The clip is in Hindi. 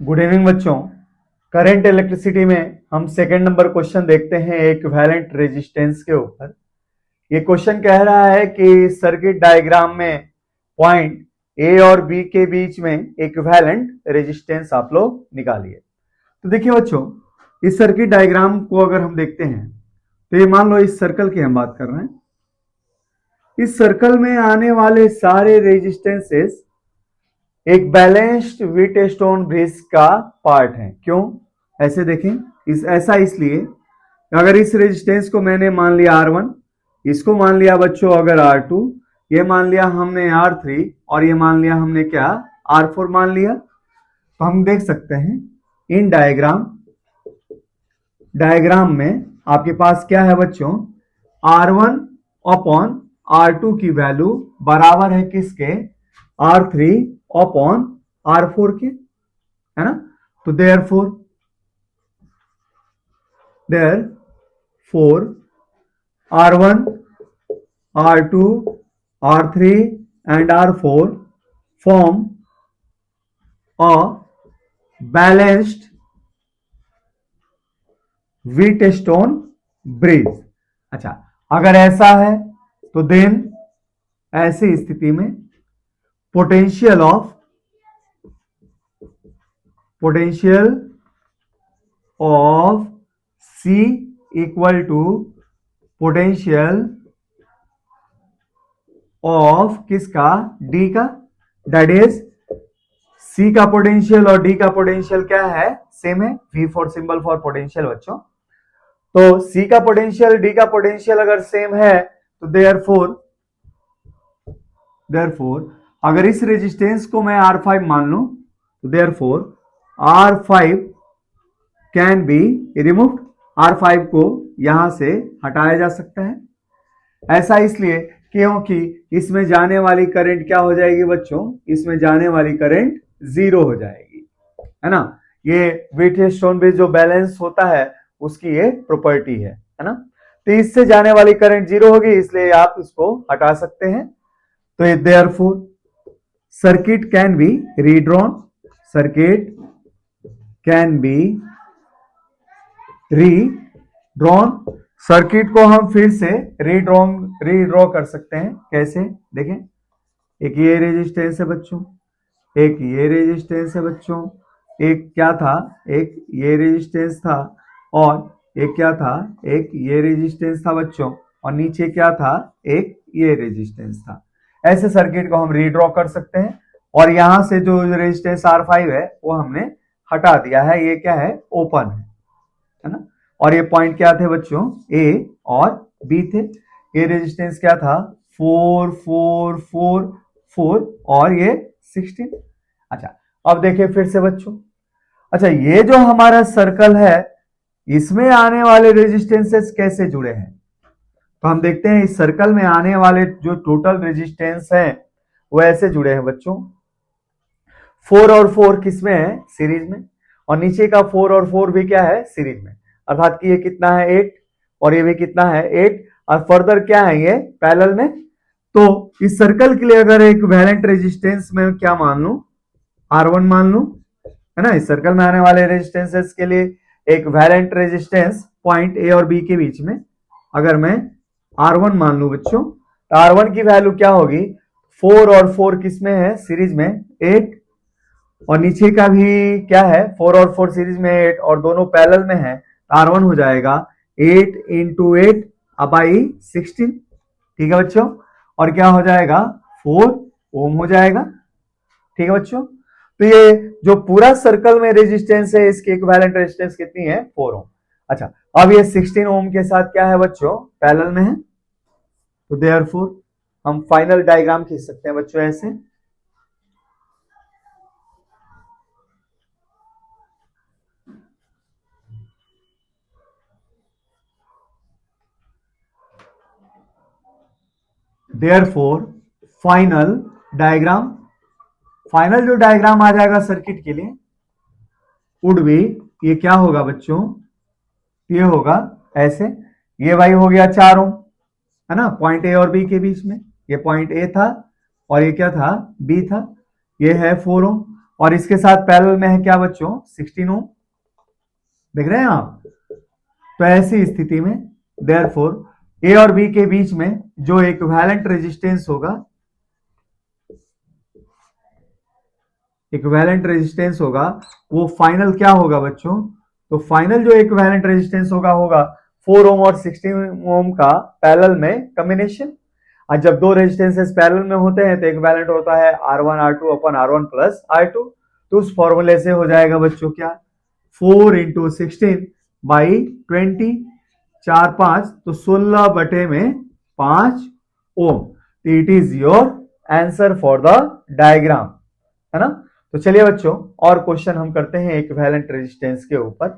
गुड इवनिंग बच्चों। करंट इलेक्ट्रिसिटी में हम सेकंड नंबर क्वेश्चन देखते हैं इक्विवेलेंट रेजिस्टेंस के ऊपर। ये क्वेश्चन कह रहा है कि सर्किट डायग्राम में पॉइंट ए और बी के बीच में इक्विवेलेंट रेजिस्टेंस आप लोग निकालिए। तो देखिए बच्चों, इस सर्किट डायग्राम को अगर हम देखते हैं तो ये मान लो इस सर्कल की हम बात कर रहे हैं। इस सर्कल में आने वाले सारे रेजिस्टेंसेस एक बैलेंस्ड व्हीटस्टोन ब्रिज का पार्ट है। क्यों ऐसे देखें, ऐसा इसलिए अगर इस रेजिस्टेंस को मैंने मान लिया R1, इसको मान लिया बच्चों अगर R2, ये मान लिया हमने R3 और ये मान लिया हमने क्या R4 मान लिया, तो हम देख सकते हैं इन डायग्राम में आपके पास क्या है बच्चों, R1 अपॉन R2 की वैल्यू बराबर है किसके, R3 अपॉन R4 के, है ना। तो therefore R1, R2, R3 and R4 form a balanced Wheatstone bridge. अच्छा, अगर ऐसा है तो देन ऐसी स्थिति में potential of C equal to potential of किसका, D का। दैट इज C का पोटेंशियल और D का पोटेंशियल क्या है, सेम है। V for symbol for potential बच्चों। तो C का पोटेंशियल D का पोटेंशियल अगर सेम है तो देयरफॉर अगर इस रेजिस्टेंस को मैं R5 मान लूं तो therefore R5 can be removed. R5 को यहां से हटाया जा सकता है। ऐसा इसलिए क्योंकि इसमें जाने वाली करंट क्या हो जाएगी बच्चों, इसमें जाने वाली करंट जीरो हो जाएगी, है ना। ये व्हीटस्टोन ब्रिज जो बैलेंस होता है उसकी ये प्रॉपर्टी है ना। तो इससे जाने वाली करंट जीरो होगी, इसलिए आप इसको हटा सकते हैं। तो therefore circuit can be redrawn, circuit को हम फिर से रीड्रॉ कर सकते हैं। कैसे देखें, एक ये रेजिस्टेंस है बच्चों, एक ये रेजिस्टेंस है बच्चों, एक क्या था, एक ये रेजिस्टेंस था और एक क्या था, एक ये रेजिस्टेंस था बच्चों, और नीचे क्या था, एक ये रेजिस्टेंस था। ऐसे सर्किट को हम रीड्रॉ कर सकते हैं। और यहां से जो रेजिस्टेंस R5 है वो हमने हटा दिया है, ये क्या है, ओपन है ना। और ये पॉइंट क्या थे बच्चों, A और B थे। ये रेजिस्टेंस क्या था, 4 4 4 4 और ये 16। अच्छा, अब देखिए फिर से बच्चों। अच्छा, ये जो हमारा सर्कल है इसमें आने वाले रेजिस्टेंसेस कैसे जुड़े हैं, तो हम देखते हैं इस सर्कल में आने वाले जो टोटल रेजिस्टेंस है वो ऐसे जुड़े हैं बच्चों। 4 और 4 किसमें है, सीरीज में, और नीचे का 4 और 4 भी क्या है, सीरीज में। अर्थात कि ये कितना है, 8, और ये भी कितना है, 8, और फर्दर क्या है, ये पैरेलल में। तो इस सर्कल के लिए अगर एक वैलेंट रेजिस्टेंस में क्या मान लूं, R1 मान लूं, है ना। इस सर्कल में आने वाले रेजिस्टेंसेस के लिए एक वैलेंट रेजिस्टेंस पॉइंट A और B के बीच में अगर मैं R1 मान लूं बच्चों, तो R1 की वैल्यू क्या होगी, 4 और 4 किसमें है, सीरीज में, 8, और नीचे का भी क्या है, 4 और 4 सीरीज में 8, और दोनों पैरेलल में है। R1 हो जाएगा 8 इंटू 8 अपाई 16, ठीक है बच्चों। और क्या हो जाएगा, 4 ओम हो जाएगा, ठीक है बच्चों। तो ये जो पूरा सर्कल में रेजिस्टेंस है इसकी इक्विवेलेंट रेजिस्टेंस कितनी है, 4 ओम। अच्छा, अब ये 16 ओम के साथ क्या है बच्चों, पैरेलल में है। तो देयरफॉर हम फाइनल डायग्राम खींच सकते हैं बच्चों ऐसे। देयरफॉर फाइनल जो डायग्राम आ जाएगा सर्किट के लिए वुड बी, ये क्या होगा बच्चों, ये होगा ऐसे। ये भाई हो गया 4 ओम, है ना, पॉइंट A और B के बीच में। ये पॉइंट A था और ये क्या था, B था। ये है 4 ओम। और इसके साथ पैरेलल में है क्या बच्चों 16 ओम, देख रहे हैं आप। तो ऐसी स्थिति में देयरफॉर ए और बी के बीच में जो इक्विवेलेंट रेजिस्टेंस होगा, इक्विवेलेंट रेजिस्टेंस होगा वो फाइनल क्या होगा बच्चों, तो फाइनल जो इक्विवेलेंट रेजिस्टेंस होगा 4 ओम और 16 ओम का पैरेलल में कॉम्बिनेशन। और जब दो रेजिस्टेंसेस पैरेलल में होते हैं तो इक्विवेलेंट होता है R1 R2 अपन R1 प्लस R2। तो उस फॉर्मूले से हो जाएगा बच्चों क्या 4 इंटू 16 बाई 20, 4 5 तो 16 बटे में 5 ओम। तो it is your answer for the diagram, है ना। तो चलिए बच्चों और क्वेश्चन हम करते हैं इक्विवेलेंट रेजिस्टेंस के ऊपर।